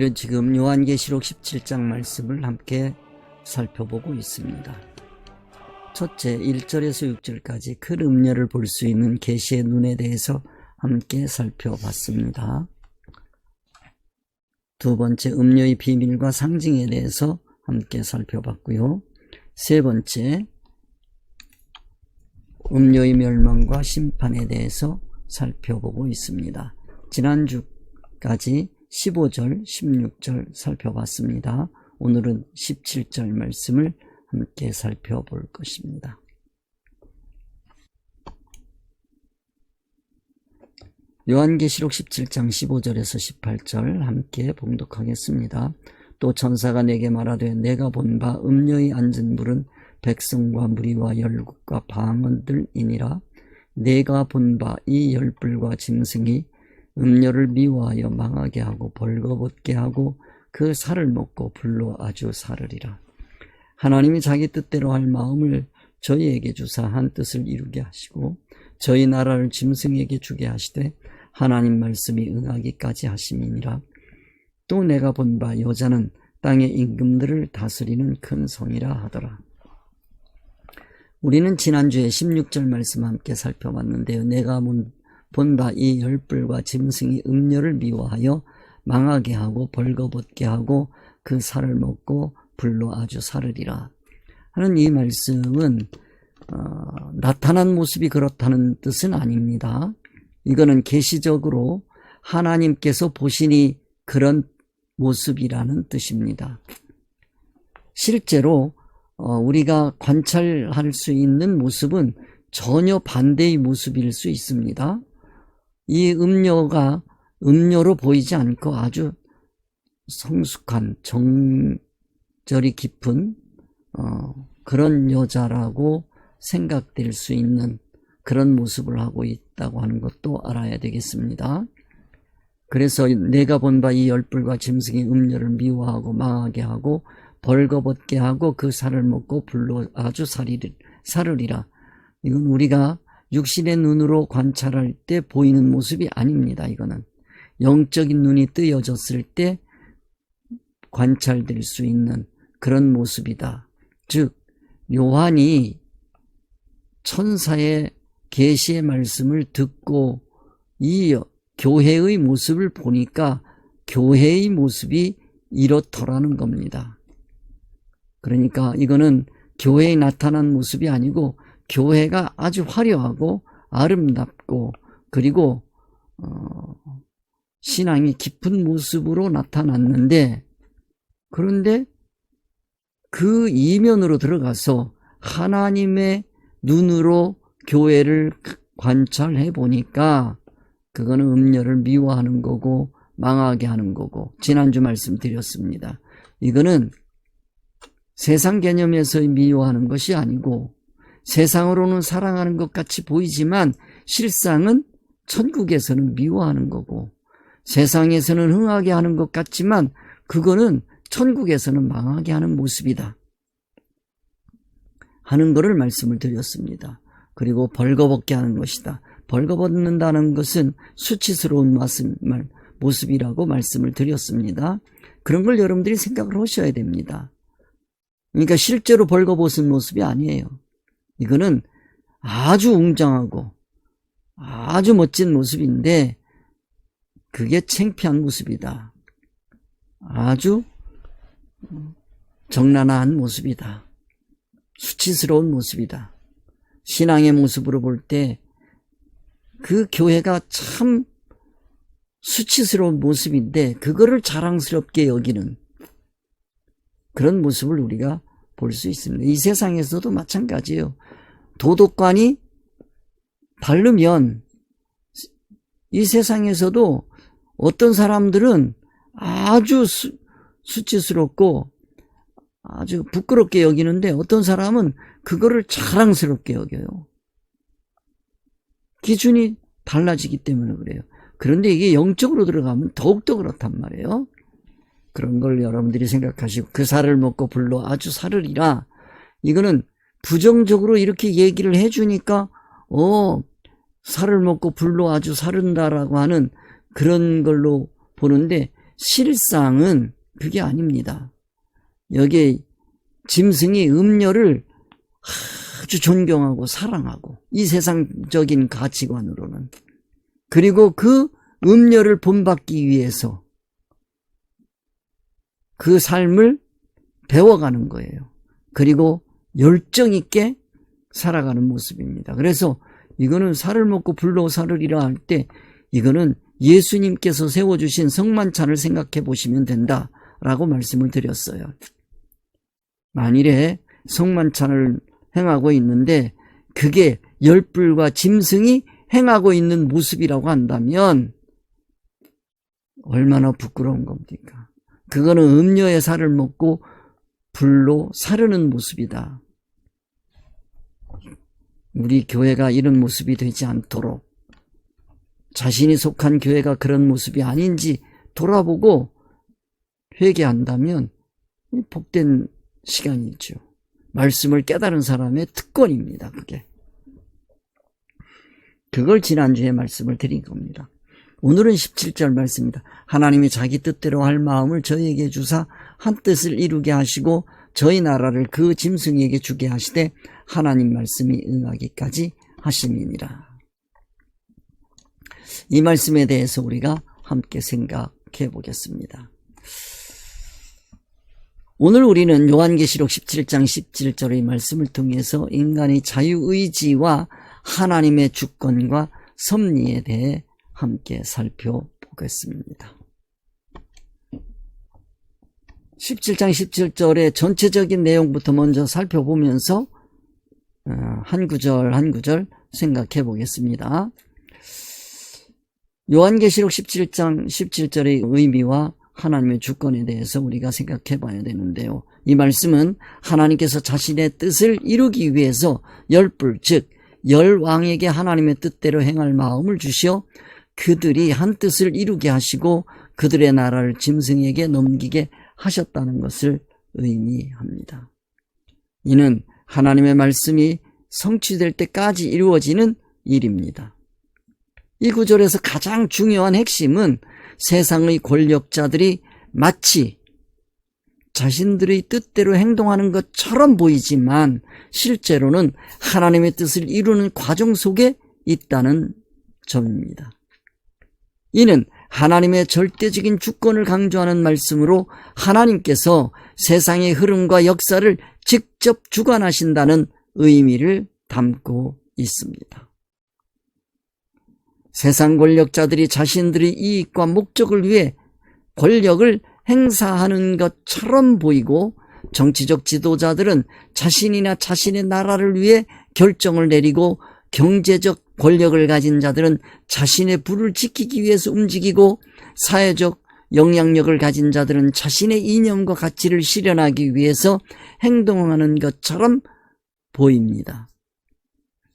우리는 지금 요한계시록 17장 말씀을 함께 살펴보고 있습니다. 첫째, 1절에서 6절까지 큰 음녀를 볼 수 있는 계시의 눈에 대해서 함께 살펴봤습니다. 두 번째, 음녀의 비밀과 상징에 대해서 함께 살펴봤고요. 세 번째, 음녀의 멸망과 심판에 대해서 살펴보고 있습니다. 지난주까지 15절, 16절 살펴봤습니다. 오늘은 17절 말씀을 함께 살펴볼 것입니다. 요한계시록 17장 15절에서 18절 함께 봉독하겠습니다. 또 천사가 내게 말하되 내가 본 바 음녀의 앉은 물은 백성과 무리와 열국과 방언들이니라. 내가 본 바 이 열불과 짐승이 음녀를 미워하여 망하게 하고 벌거벗게 하고 그 살을 먹고 불로 아주 사르리라. 하나님이 자기 뜻대로 할 마음을 저희에게 주사 한 뜻을 이루게 하시고 저희 나라를 짐승에게 주게 하시되 하나님 말씀이 응하기까지 하심이니라. 또 내가 본 바 여자는 땅의 임금들을 다스리는 큰 성이라 하더라. 우리는 지난주에 16절 말씀 함께 살펴봤는데요. 내가 본 바 이 열불과 짐승이 음녀를 미워하여 망하게 하고 벌거벗게 하고 그 살을 먹고 불로 아주 사르리라 하는 이 말씀은 나타난 모습이 그렇다는 뜻은 아닙니다. 이거는 계시적으로 하나님께서 보시니 그런 모습이라는 뜻입니다. 실제로 우리가 관찰할 수 있는 모습은 전혀 반대의 모습일 수 있습니다. 이 음녀가 음녀로 보이지 않고 아주 성숙한 정절이 깊은 그런 여자라고 생각될 수 있는 그런 모습을 하고 있다고 하는 것도 알아야 되겠습니다. 그래서 내가 본 바 이 열불과 짐승이 음녀를 미워하고 망하게 하고 벌거벗게 하고 그 살을 먹고 불로 아주 사르리라. 이건 우리가 육신의 눈으로 관찰할 때 보이는 모습이 아닙니다. 이거는 영적인 눈이 뜨여졌을 때 관찰될 수 있는 그런 모습이다. 즉 요한이 천사의 계시의 말씀을 듣고 이 교회의 모습을 보니까 교회의 모습이 이렇더라는 겁니다. 그러니까 이거는 교회에 나타난 모습이 아니고 교회가 아주 화려하고 아름답고 그리고 신앙이 깊은 모습으로 나타났는데, 그런데 그 이면으로 들어가서 하나님의 눈으로 교회를 관찰해 보니까 그거는 음녀를 미워하는 거고 망하게 하는 거고, 지난주 말씀드렸습니다. 이거는 세상 개념에서 미워하는 것이 아니고 세상으로는 사랑하는 것 같이 보이지만 실상은 천국에서는 미워하는 거고, 세상에서는 흥하게 하는 것 같지만 그거는 천국에서는 망하게 하는 모습이다 하는 것을 말씀을 드렸습니다. 그리고 벌거벗게 하는 것이다. 벌거벗는다는 것은 수치스러운 모습이라고 말씀을 드렸습니다. 그런 걸 여러분들이 생각을 하셔야 됩니다. 그러니까 실제로 벌거벗은 모습이 아니에요. 이거는 아주 웅장하고 아주 멋진 모습인데 그게 창피한 모습이다. 아주 정난한 모습이다. 수치스러운 모습이다. 신앙의 모습으로 볼 때 그 교회가 참 수치스러운 모습인데 그거를 자랑스럽게 여기는 그런 모습을 우리가 볼 수 있습니다. 이 세상에서도 마찬가지예요. 도덕관이 다르면 이 세상에서도 어떤 사람들은 아주 수치스럽고 아주 부끄럽게 여기는데 어떤 사람은 그거를 자랑스럽게 여겨요. 기준이 달라지기 때문에 그래요. 그런데 이게 영적으로 들어가면 더욱더 그렇단 말이에요. 그런 걸 여러분들이 생각하시고 그 살을 먹고 불로 아주 사르리라. 이거는 부정적으로 이렇게 얘기를 해주니까 살을 먹고 불로 아주 사른다라고 하는 그런 걸로 보는데 실상은 그게 아닙니다. 여기에 짐승이 음녀를 아주 존경하고 사랑하고, 이 세상적인 가치관으로는, 그리고 그 음녀를 본받기 위해서 그 삶을 배워가는 거예요. 그리고 열정 있게 살아가는 모습입니다. 그래서 이거는 살을 먹고 불로 살으리라 할 때, 이거는 예수님께서 세워주신 성만찬을 생각해 보시면 된다라고 말씀을 드렸어요. 만일에 성만찬을 행하고 있는데 그게 열불과 짐승이 행하고 있는 모습이라고 한다면 얼마나 부끄러운 겁니까? 그거는 음녀의 살을 먹고 불로 사르는 모습이다. 우리 교회가 이런 모습이 되지 않도록, 자신이 속한 교회가 그런 모습이 아닌지 돌아보고 회개한다면 복된 시간이죠. 말씀을 깨달은 사람의 특권입니다. 그걸 지난주에 말씀을 드린 겁니다. 오늘은 17절 말씀입니다. 하나님이 자기 뜻대로 할 마음을 저희에게 주사 한 뜻을 이루게 하시고 저희 나라를 그 짐승에게 주게 하시되 하나님 말씀이 응하기까지 하심이니라. 이 말씀에 대해서 우리가 함께 생각해 보겠습니다. 오늘 우리는 요한계시록 17장 17절의 말씀을 통해서 인간의 자유의지와 하나님의 주권과 섭리에 대해 함께 살펴보겠습니다. 17장 17절의 전체적인 내용부터 먼저 살펴보면서 한 구절 한 구절 생각해 보겠습니다. 요한계시록 17장 17절의 의미와 하나님의 주권에 대해서 우리가 생각해 봐야 되는데요. 이 말씀은 하나님께서 자신의 뜻을 이루기 위해서 열불, 즉 열왕에게 하나님의 뜻대로 행할 마음을 주시어 그들이 한 뜻을 이루게 하시고 그들의 나라를 짐승에게 넘기게 하셨다는 것을 의미합니다. 이는 하나님의 말씀이 성취될 때까지 이루어지는 일입니다. 이 구절에서 가장 중요한 핵심은 세상의 권력자들이 마치 자신들의 뜻대로 행동하는 것처럼 보이지만 실제로는 하나님의 뜻을 이루는 과정 속에 있다는 점입니다. 이는 하나님의 절대적인 주권을 강조하는 말씀으로 하나님께서 세상의 흐름과 역사를 직접 주관하신다는 의미를 담고 있습니다. 세상 권력자들이 자신들의 이익과 목적을 위해 권력을 행사하는 것처럼 보이고 정치적 지도자들은 자신이나 자신의 나라를 위해 결정을 내리고 경제적 권력을 가진 자들은 자신의 부를 지키기 위해서 움직이고 사회적 영향력을 가진 자들은 자신의 이념과 가치를 실현하기 위해서 행동하는 것처럼 보입니다.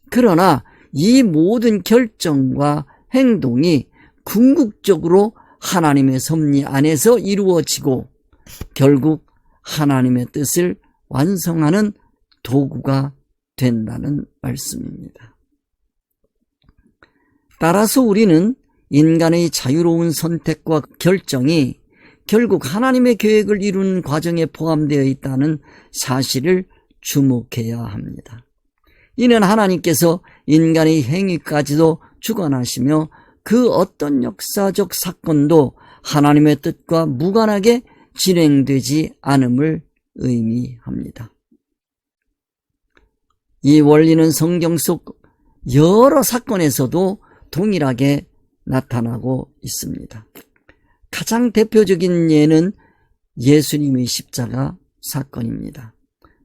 그러나 이 모든 결정과 행동이 궁극적으로 하나님의 섭리 안에서 이루어지고 결국 하나님의 뜻을 완성하는 도구가 된다는 말씀입니다. 따라서 우리는 인간의 자유로운 선택과 결정이 결국 하나님의 계획을 이루는 과정에 포함되어 있다는 사실을 주목해야 합니다. 이는 하나님께서 인간의 행위까지도 주관하시며 그 어떤 역사적 사건도 하나님의 뜻과 무관하게 진행되지 않음을 의미합니다. 이 원리는 성경 속 여러 사건에서도 동일하게 나타나고 있습니다. 가장 대표적인 예는 예수님의 십자가 사건입니다.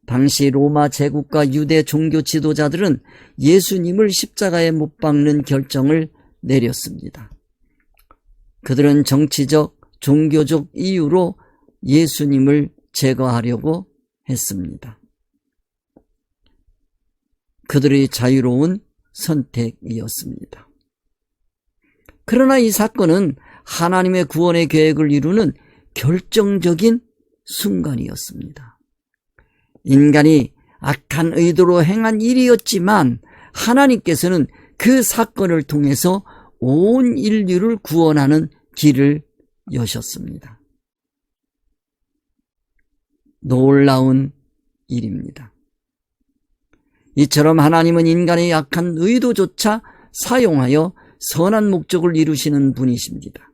당시 로마 제국과 유대 종교 지도자들은 예수님을 십자가에 못 박는 결정을 내렸습니다. 그들은 정치적, 종교적 이유로 예수님을 제거하려고 했습니다. 그들의 자유로운 선택이었습니다. 그러나 이 사건은 하나님의 구원의 계획을 이루는 결정적인 순간이었습니다. 인간이 악한 의도로 행한 일이었지만 하나님께서는 그 사건을 통해서 온 인류를 구원하는 길을 여셨습니다. 놀라운 일입니다. 이처럼 하나님은 인간의 약한 의도조차 사용하여 선한 목적을 이루시는 분이십니다.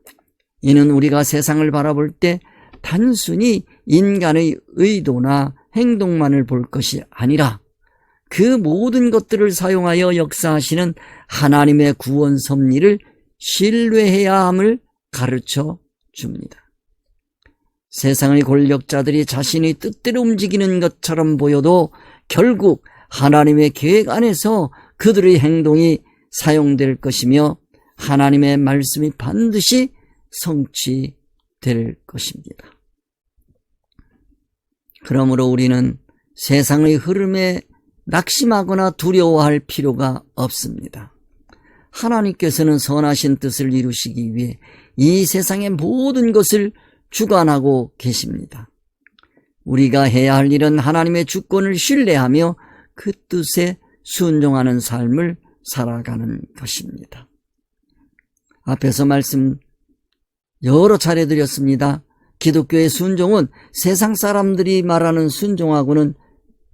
이는 우리가 세상을 바라볼 때 단순히 인간의 의도나 행동만을 볼 것이 아니라 그 모든 것들을 사용하여 역사하시는 하나님의 구원 섭리를 신뢰해야 함을 가르쳐 줍니다. 세상의 권력자들이 자신의 뜻대로 움직이는 것처럼 보여도 결국 하나님의 계획 안에서 그들의 행동이 사용될 것이며 하나님의 말씀이 반드시 성취될 것입니다. 그러므로 우리는 세상의 흐름에 낙심하거나 두려워할 필요가 없습니다. 하나님께서는 선하신 뜻을 이루시기 위해 이 세상의 모든 것을 주관하고 계십니다. 우리가 해야 할 일은 하나님의 주권을 신뢰하며 그 뜻에 순종하는 삶을 살아가는 것입니다. 앞에서 말씀 여러 차례 드렸습니다. 기독교의 순종은 세상 사람들이 말하는 순종하고는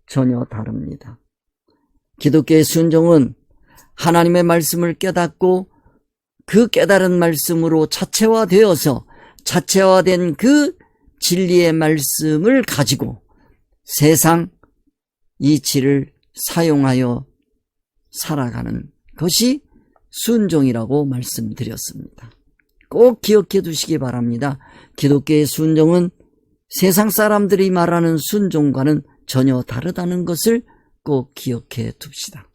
전혀 다릅니다. 기독교의 순종은 하나님의 말씀을 깨닫고 그 깨달은 말씀으로 자체화되어서 자체화된 그 진리의 말씀을 가지고 세상 이치를 사용하여 살아가는 것이 순종이라고 말씀드렸습니다. 꼭 기억해 두시기 바랍니다. 기독교의 순종은 세상 사람들이 말하는 순종과는 전혀 다르다는 것을 꼭 기억해 둡시다.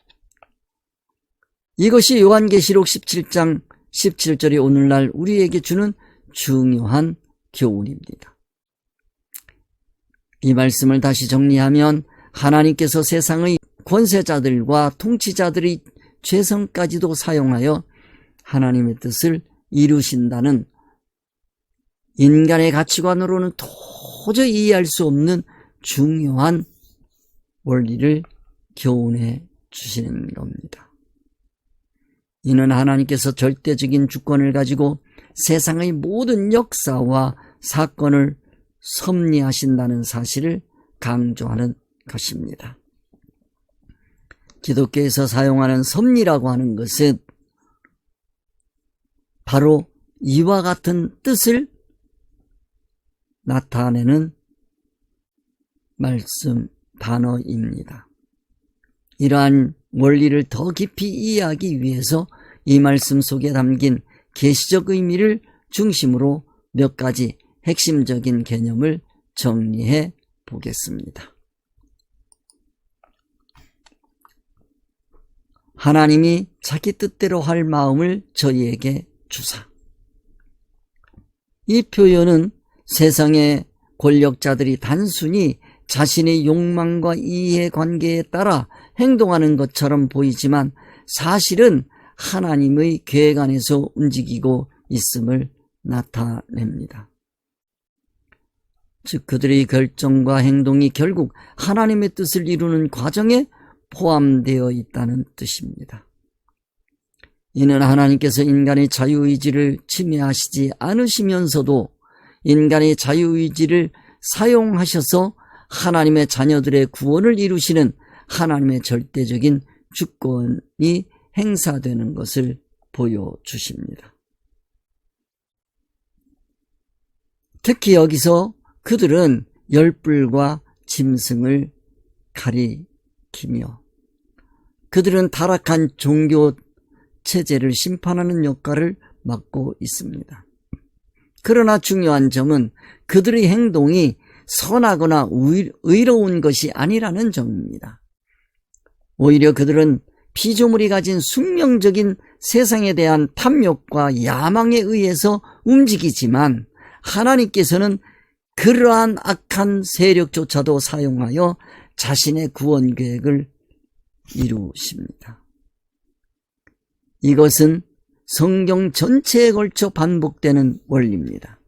이것이 요한계시록 17장 17절이 오늘날 우리에게 주는 중요한 교훈입니다. 이 말씀을 다시 정리하면 하나님께서 세상의 권세자들과 통치자들의 죄성까지도 사용하여 하나님의 뜻을 이루신다는 인간의 가치관으로는 도저히 이해할 수 없는 중요한 원리를 교훈해 주시는 겁니다. 이는 하나님께서 절대적인 주권을 가지고 세상의 모든 역사와 사건을 섭리하신다는 사실을 강조하는 것입니다. 기독교에서 사용하는 섭리라고 하는 것은 바로 이와 같은 뜻을 나타내는 말씀 단어입니다. 이러한 원리를 더 깊이 이해하기 위해서 이 말씀 속에 담긴 계시적 의미를 중심으로 몇 가지 핵심적인 개념을 정리해 보겠습니다. 하나님이 자기 뜻대로 할 마음을 저희에게 주사. 이 표현은 세상의 권력자들이 단순히 자신의 욕망과 이해관계에 따라 행동하는 것처럼 보이지만 사실은 하나님의 계획 안에서 움직이고 있음을 나타냅니다. 즉 그들의 결정과 행동이 결국 하나님의 뜻을 이루는 과정에 포함되어 있다는 뜻입니다. 이는 하나님께서 인간의 자유의지를 침해하시지 않으시면서도 인간의 자유의지를 사용하셔서 하나님의 자녀들의 구원을 이루시는 하나님의 절대적인 주권이 행사되는 것을 보여주십니다. 특히 여기서 그들은 열불과 짐승을 가리키며 그들은 타락한 종교 체제를 심판하는 역할을 맡고 있습니다. 그러나 중요한 점은 그들의 행동이 선하거나 의로운 것이 아니라는 점입니다. 오히려 그들은 피조물이 가진 숙명적인 세상에 대한 탐욕과 야망에 의해서 움직이지만 하나님께서는 그러한 악한 세력조차도 사용하여 자신의 구원 계획을 이루십니다. 이것은 성경 전체에 걸쳐 반복되는 원리입니다.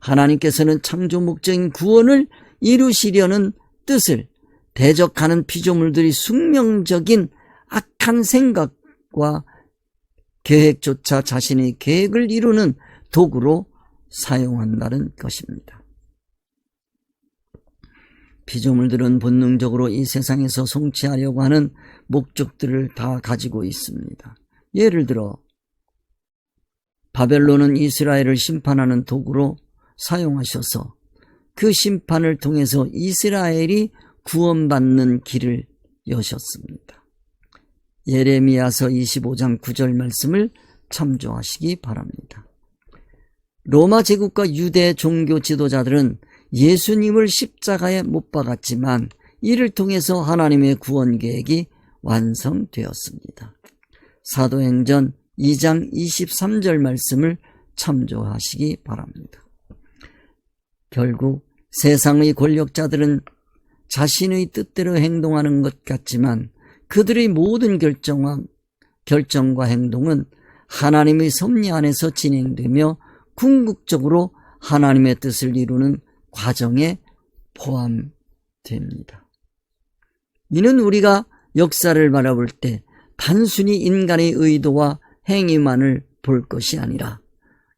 하나님께서는 창조 목적인 구원을 이루시려는 뜻을 대적하는 피조물들이 숙명적인 악한 생각과 계획조차 자신의 계획을 이루는 도구로 사용한다는 것입니다. 피조물들은 본능적으로 이 세상에서 성취하려고 하는 목적들을 다 가지고 있습니다. 예를 들어 바벨론은 이스라엘을 심판하는 도구로 사용하셔서 그 심판을 통해서 이스라엘이 구원받는 길을 여셨습니다. 예레미야서 25장 9절 말씀을 참조하시기 바랍니다. 로마 제국과 유대 종교 지도자들은 예수님을 십자가에 못 박았지만 이를 통해서 하나님의 구원 계획이 완성되었습니다. 사도행전 2장 23절 말씀을 참조하시기 바랍니다. 결국 세상의 권력자들은 자신의 뜻대로 행동하는 것 같지만 그들의 모든 결정과 행동은 하나님의 섭리 안에서 진행되며 궁극적으로 하나님의 뜻을 이루는 과정에 포함됩니다. 이는 우리가 역사를 바라볼 때 단순히 인간의 의도와 행위만을 볼 것이 아니라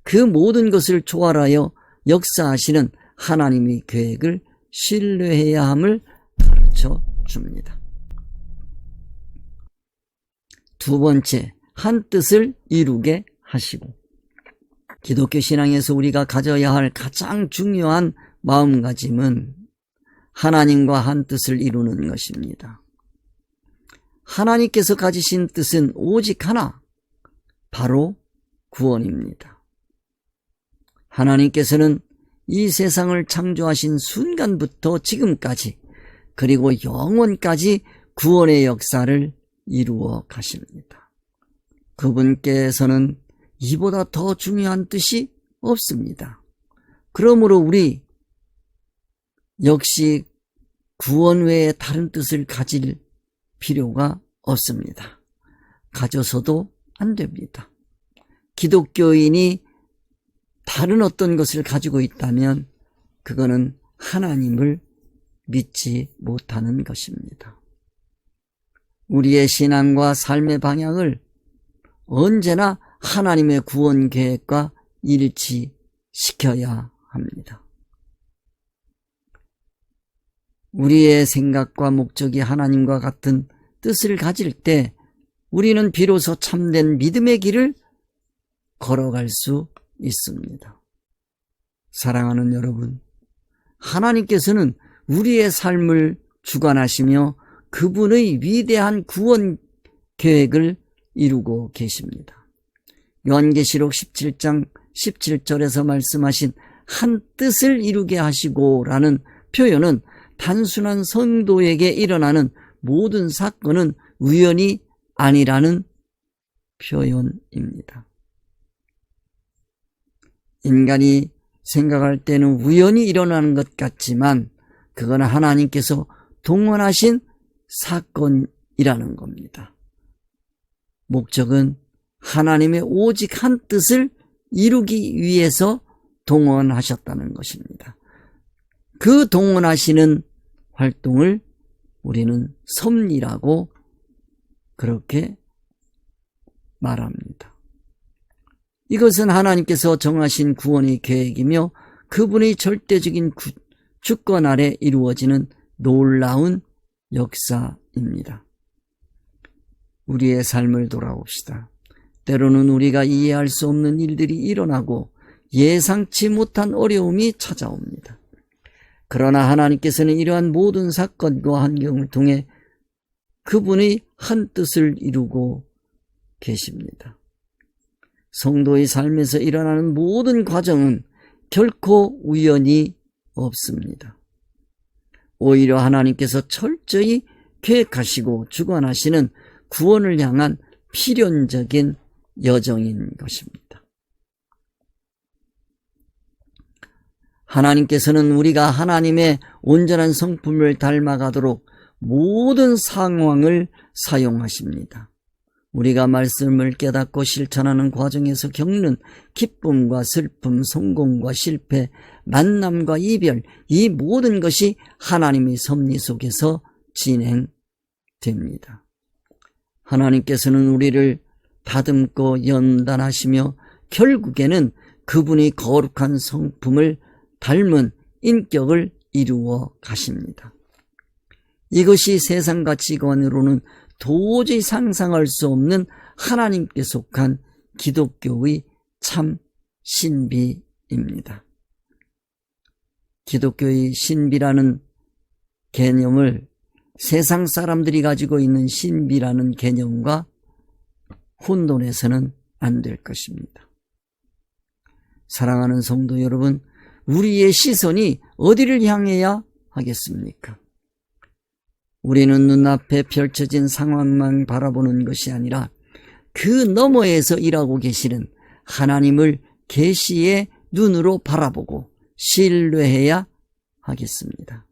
그 모든 것을 초월하여 역사하시는 하나님의 계획을 신뢰해야 함을 가르쳐 줍니다. 두 번째, 한 뜻을 이루게 하시고. 기독교 신앙에서 우리가 가져야 할 가장 중요한 마음가짐은 하나님과 한 뜻을 이루는 것입니다. 하나님께서 가지신 뜻은 오직 하나, 바로 구원입니다. 하나님께서는 이 세상을 창조하신 순간부터 지금까지 그리고 영원까지 구원의 역사를 이루어 가십니다. 그분께서는 이보다 더 중요한 뜻이 없습니다. 그러므로 우리 역시 구원 외에 다른 뜻을 가질 필요가 없습니다. 가져서도 안 됩니다. 기독교인이 다른 어떤 것을 가지고 있다면 그거는 하나님을 믿지 못하는 것입니다. 우리의 신앙과 삶의 방향을 언제나 하나님의 구원 계획과 일치시켜야 합니다. 우리의 생각과 목적이 하나님과 같은 뜻을 가질 때 우리는 비로소 참된 믿음의 길을 걸어갈 수 있습니다. 사랑하는 여러분, 하나님께서는 우리의 삶을 주관하시며 그분의 위대한 구원 계획을 이루고 계십니다. 요한계시록 17장 17절에서 말씀하신 한 뜻을 이루게 하시고 라는 표현은 단순한 성도에게 일어나는 모든 사건은 우연이 아니라는 표현입니다. 인간이 생각할 때는 우연히 일어나는 것 같지만 그건 하나님께서 동원하신 사건이라는 겁니다. 목적은 하나님의 오직 한 뜻을 이루기 위해서 동원하셨다는 것입니다. 그 동원하시는 활동을 우리는 섭리라고 그렇게 말합니다. 이것은 하나님께서 정하신 구원의 계획이며 그분의 절대적인 주권 아래 이루어지는 놀라운 역사입니다. 우리의 삶을 돌아봅시다. 때로는 우리가 이해할 수 없는 일들이 일어나고 예상치 못한 어려움이 찾아옵니다. 그러나 하나님께서는 이러한 모든 사건과 환경을 통해 그분의 한 뜻을 이루고 계십니다. 성도의 삶에서 일어나는 모든 과정은 결코 우연이 없습니다. 오히려 하나님께서 철저히 계획하시고 주관하시는 구원을 향한 필연적인 여정인 것입니다. 하나님께서는 우리가 하나님의 온전한 성품을 닮아가도록 모든 상황을 사용하십니다. 우리가 말씀을 깨닫고 실천하는 과정에서 겪는 기쁨과 슬픔, 성공과 실패, 만남과 이별, 이 모든 것이 하나님의 섭리 속에서 진행됩니다. 하나님께서는 우리를 다듬고 연단하시며 결국에는 그분의 거룩한 성품을 닮은 인격을 이루어 가십니다. 이것이 세상 가치관으로는 도저히 상상할 수 없는 하나님께 속한 기독교의 참 신비입니다. 기독교의 신비라는 개념을 세상 사람들이 가지고 있는 신비라는 개념과 혼돈해서는 안 될 것입니다. 사랑하는 성도 여러분, 우리의 시선이 어디를 향해야 하겠습니까? 우리는 눈앞에 펼쳐진 상황만 바라보는 것이 아니라 그 너머에서 일하고 계시는 하나님을 계시의 눈으로 바라보고 신뢰해야 하겠습니다.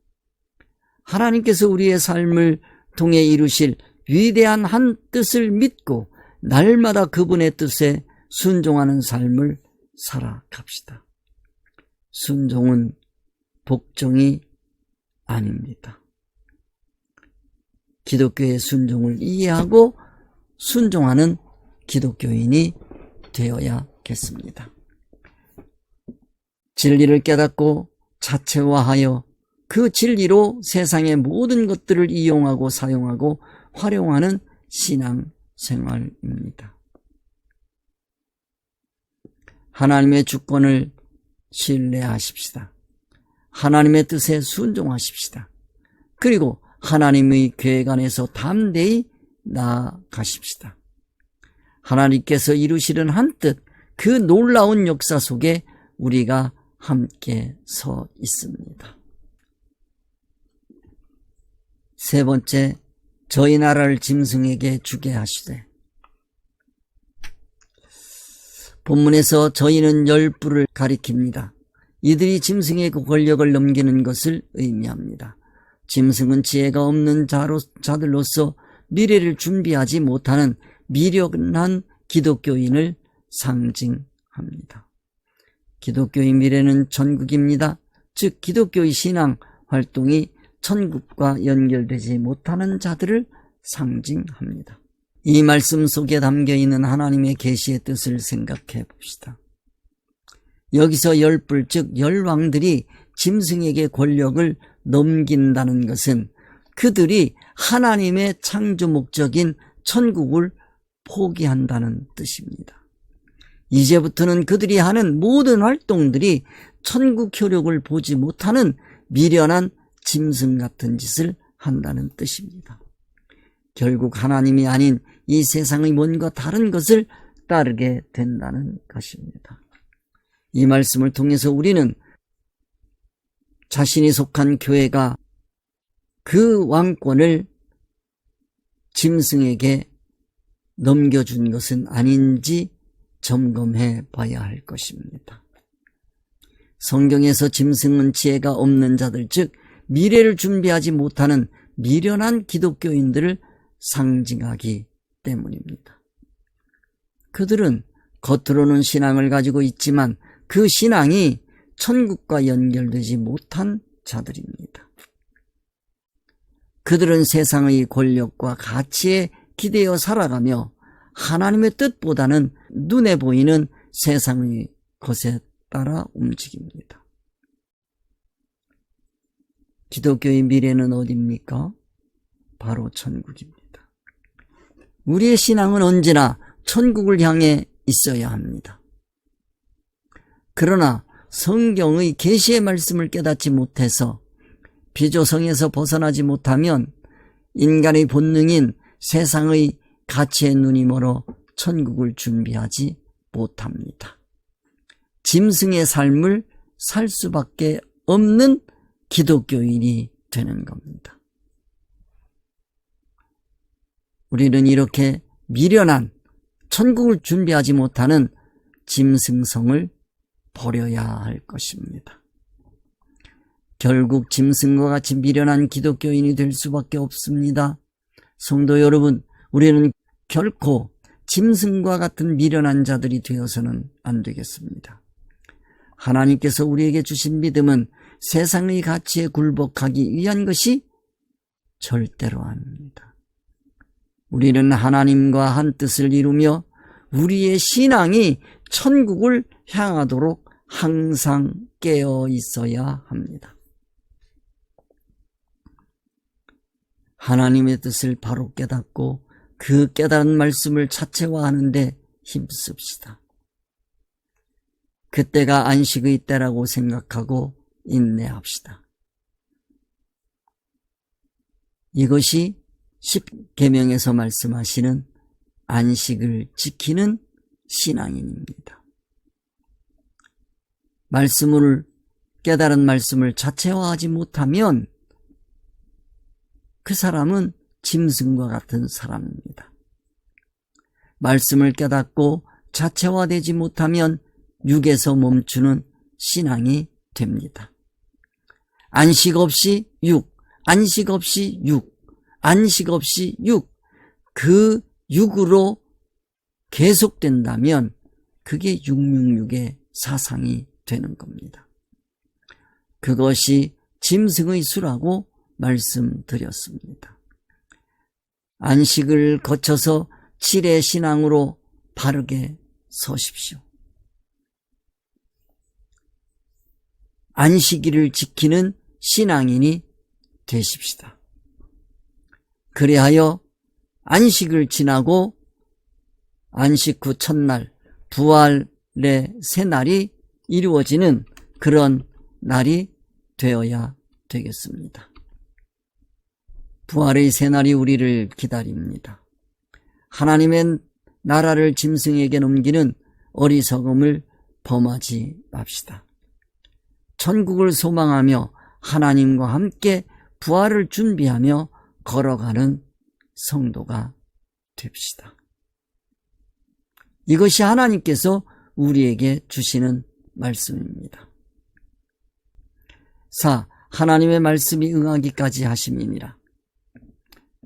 하나님께서 우리의 삶을 통해 이루실 위대한 한 뜻을 믿고 날마다 그분의 뜻에 순종하는 삶을 살아갑시다. 순종은 복종이 아닙니다. 기독교의 순종을 이해하고 순종하는 기독교인이 되어야겠습니다. 진리를 깨닫고 자체화하여 그 진리로 세상의 모든 것들을 이용하고 사용하고 활용하는 신앙생활입니다. 하나님의 주권을 신뢰하십시다. 하나님의 뜻에 순종하십시다. 그리고 하나님의 계획 안에서 담대히 나아가십시다. 하나님께서 이루시는 한 뜻, 그 놀라운 역사 속에 우리가 함께 서 있습니다. 세 번째, 저희 나라를 짐승에게 주게 하시되. 본문에서 저희는 10부를 가리킵니다. 이들이 짐승의 권력을 넘기는 것을 의미합니다. 짐승은 지혜가 없는 자들로서 미래를 준비하지 못하는 미련한 기독교인을 상징합니다. 기독교의 미래는 천국입니다. 즉 기독교의 신앙 활동이 천국과 연결되지 못하는 자들을 상징합니다. 이 말씀 속에 담겨있는 하나님의 계시의 뜻을 생각해 봅시다. 여기서 10뿔 즉 10왕들이 짐승에게 권력을 넘긴다는 것은 그들이 하나님의 창조 목적인 천국을 포기한다는 뜻입니다. 이제부터는 그들이 하는 모든 활동들이 천국 효력을 보지 못하는 미련한 짐승 같은 짓을 한다는 뜻입니다. 결국 하나님이 아닌 이 세상의 뭔가 다른 것을 따르게 된다는 것입니다. 이 말씀을 통해서 우리는 자신이 속한 교회가 그 왕권을 짐승에게 넘겨준 것은 아닌지 점검해 봐야 할 것입니다. 성경에서 짐승은 지혜가 없는 자들, 즉 미래를 준비하지 못하는 미련한 기독교인들을 상징하기 때문입니다. 그들은 겉으로는 신앙을 가지고 있지만 그 신앙이 천국과 연결되지 못한 자들입니다. 그들은 세상의 권력과 가치에 기대어 살아가며 하나님의 뜻보다는 눈에 보이는 세상의 것에 따라 움직입니다. 기독교의 미래는 어디입니까? 바로 천국입니다. 우리의 신앙은 언제나 천국을 향해 있어야 합니다. 그러나 성경의 계시의 말씀을 깨닫지 못해서 비조성에서 벗어나지 못하면 인간의 본능인 세상의 가치에 눈이 멀어 천국을 준비하지 못합니다. 짐승의 삶을 살 수밖에 없는 기독교인이 되는 겁니다. 우리는 이렇게 미련한 천국을 준비하지 못하는 짐승성을 버려야 할 것입니다. 결국 짐승과 같이 미련한 기독교인이 될 수밖에 없습니다. 성도 여러분, 우리는 결코 짐승과 같은 미련한 자들이 되어서는 안 되겠습니다. 하나님께서 우리에게 주신 믿음은 세상의 가치에 굴복하기 위한 것이 절대로 아닙니다. 우리는 하나님과 한 뜻을 이루며 우리의 신앙이 천국을 향하도록 항상 깨어 있어야 합니다. 하나님의 뜻을 바로 깨닫고 그 깨달은 말씀을 자체화하는데 힘씁시다. 그때가 안식의 때라고 생각하고 인내합시다. 이것이 십계명에서 말씀하시는 안식을 지키는 신앙인입니다. 깨달은 말씀을 자체화하지 못하면 그 사람은 짐승과 같은 사람입니다. 말씀을 깨닫고 자체화되지 못하면 육에서 멈추는 신앙이 됩니다. 안식 없이 육, 안식 없이 육, 안식 없이 육, 그 육으로 계속된다면 그게 666의 사상이 되는 겁니다. 그것이 짐승의 수라고 말씀드렸습니다. 안식을 거쳐서 7의 신앙으로 바르게 서십시오. 안식일을 지키는 신앙인이 되십시다. 그리하여 안식을 지나고 안식 후 첫날 부활의 새날이 이루어지는 그런 날이 되어야 되겠습니다. 부활의 새날이 우리를 기다립니다. 하나님의 나라를 짐승에게 넘기는 어리석음을 범하지 맙시다. 천국을 소망하며 하나님과 함께 부활을 준비하며 걸어가는 성도가 됩시다. 이것이 하나님께서 우리에게 주시는 말씀입니다. 4. 하나님의 말씀이 응하기까지 하심이니라.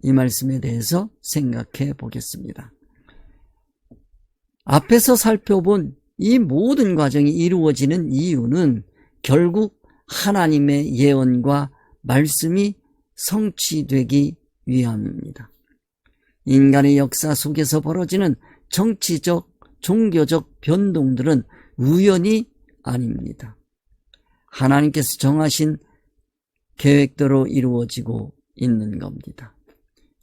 이 말씀에 대해서 생각해 보겠습니다. 앞에서 살펴본 이 모든 과정이 이루어지는 이유는 결국 하나님의 예언과 말씀이 성취되기 위함입니다. 인간의 역사 속에서 벌어지는 정치적, 종교적 변동들은 우연이 아닙니다. 하나님께서 정하신 계획대로 이루어지고 있는 겁니다.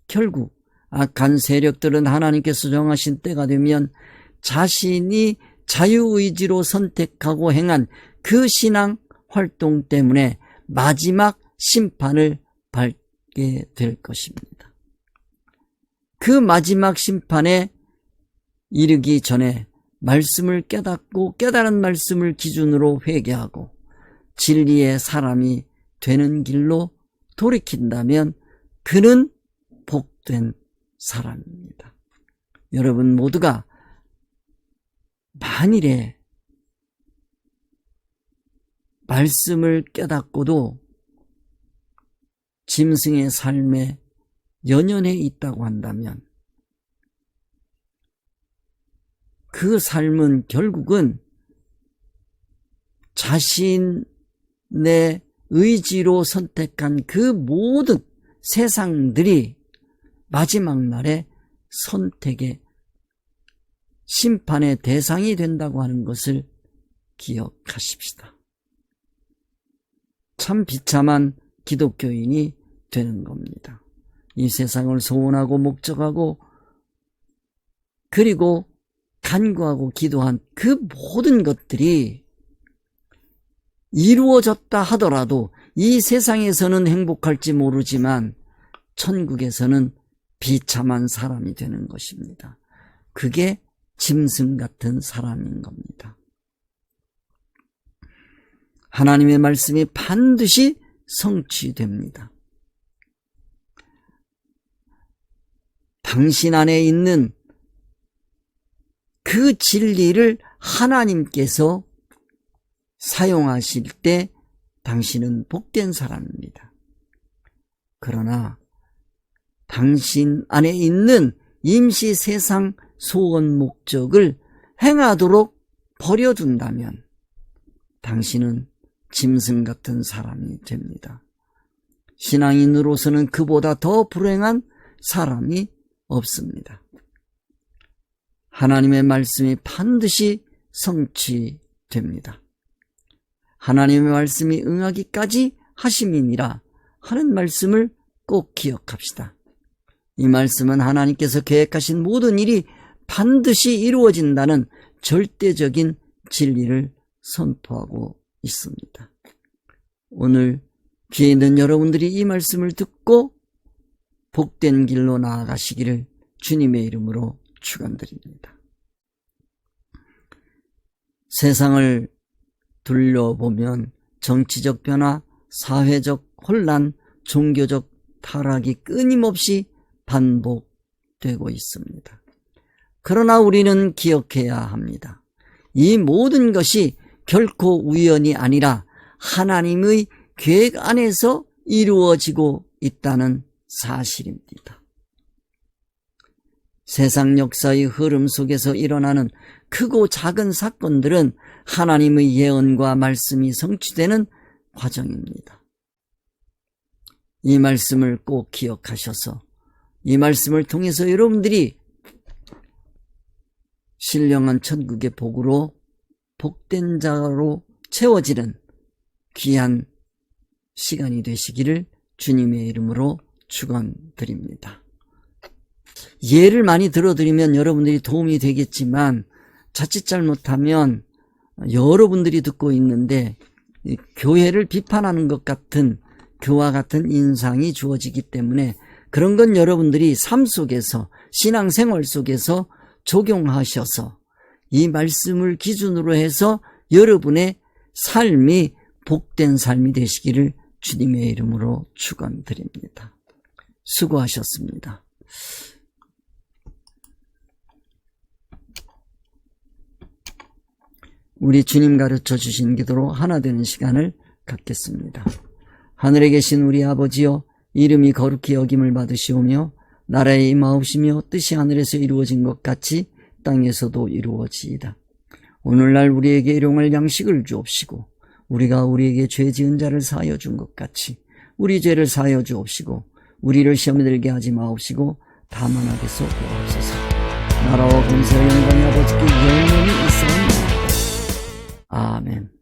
결국 악한 세력들은 하나님께서 정하신 때가 되면 자신이 자유의지로 선택하고 행한 그 신앙 활동 때문에 마지막 심판을 받게 될 것입니다. 그 마지막 심판에 이르기 전에 말씀을 깨닫고 깨달은 말씀을 기준으로 회개하고 진리의 사람이 되는 길로 돌이킨다면 그는 복된 사람입니다. 여러분 모두가 만일에 말씀을 깨닫고도 짐승의 삶에 연연해 있다고 한다면 그 삶은 결국은 자신의 의지로 선택한 그 모든 세상들이 마지막 날에 선택의 심판의 대상이 된다고 하는 것을 기억하십시다. 참 비참한 기독교인이 되는 겁니다. 이 세상을 소원하고 목적하고 그리고 간구하고 기도한 그 모든 것들이 이루어졌다 하더라도 이 세상에서는 행복할지 모르지만 천국에서는 비참한 사람이 되는 것입니다. 그게 짐승 같은 사람인 겁니다. 하나님의 말씀이 반드시 성취됩니다. 당신 안에 있는 그 진리를 하나님께서 사용하실 때 당신은 복된 사람입니다. 그러나 당신 안에 있는 임시 세상 소원 목적을 행하도록 버려둔다면 당신은 짐승 같은 사람이 됩니다. 신앙인으로서는 그보다 더 불행한 사람이 없습니다. 하나님의 말씀이 반드시 성취됩니다. 하나님의 말씀이 응하기까지 하심이니라 하는 말씀을 꼭 기억합시다. 이 말씀은 하나님께서 계획하신 모든 일이 반드시 이루어진다는 절대적인 진리를 선포하고 있습니다. 오늘 귀에 있는 여러분들이 이 말씀을 듣고 복된 길로 나아가시기를 주님의 이름으로 축원드립니다. 세상을 둘러보면 정치적 변화, 사회적 혼란, 종교적 타락이 끊임없이 반복되고 있습니다. 그러나 우리는 기억해야 합니다. 이 모든 것이 결코 우연이 아니라 하나님의 계획 안에서 이루어지고 있다는 사실입니다. 세상 역사의 흐름 속에서 일어나는 크고 작은 사건들은 하나님의 예언과 말씀이 성취되는 과정입니다. 이 말씀을 꼭 기억하셔서 이 말씀을 통해서 여러분들이 신령한 천국의 복으로 복된 자로 채워지는 귀한 시간이 되시기를 주님의 이름으로 축원드립니다. 예를 많이 들어드리면 여러분들이 도움이 되겠지만 자칫 잘못하면 여러분들이 듣고 있는데 교회를 비판하는 것 같은 그와 같은 인상이 주어지기 때문에 그런 건 여러분들이 삶 속에서 신앙생활 속에서 적용하셔서 이 말씀을 기준으로 해서 여러분의 삶이 복된 삶이 되시기를 주님의 이름으로 축원드립니다. 수고하셨습니다. 우리 주님 가르쳐 주신 기도로 하나 되는 시간을 갖겠습니다. 하늘에 계신 우리 아버지여, 이름이 거룩히 여김을 받으시오며 나라에 임하옵시며 뜻이 하늘에서 이루어진 것 같이 땅에서도 이루어지이다. 오늘날 우리에게 일용할 양식을 주옵시고 우리가 우리에게 죄 지은 자를 사하여 준 것 같이 우리 죄를 사하여 주옵시고 우리를 시험에 들게 하지 마옵시고 다만 악에서 구하옵소서. 나라와 권세와 영광이 아버지께 영원히 있사옵나이다. 아멘.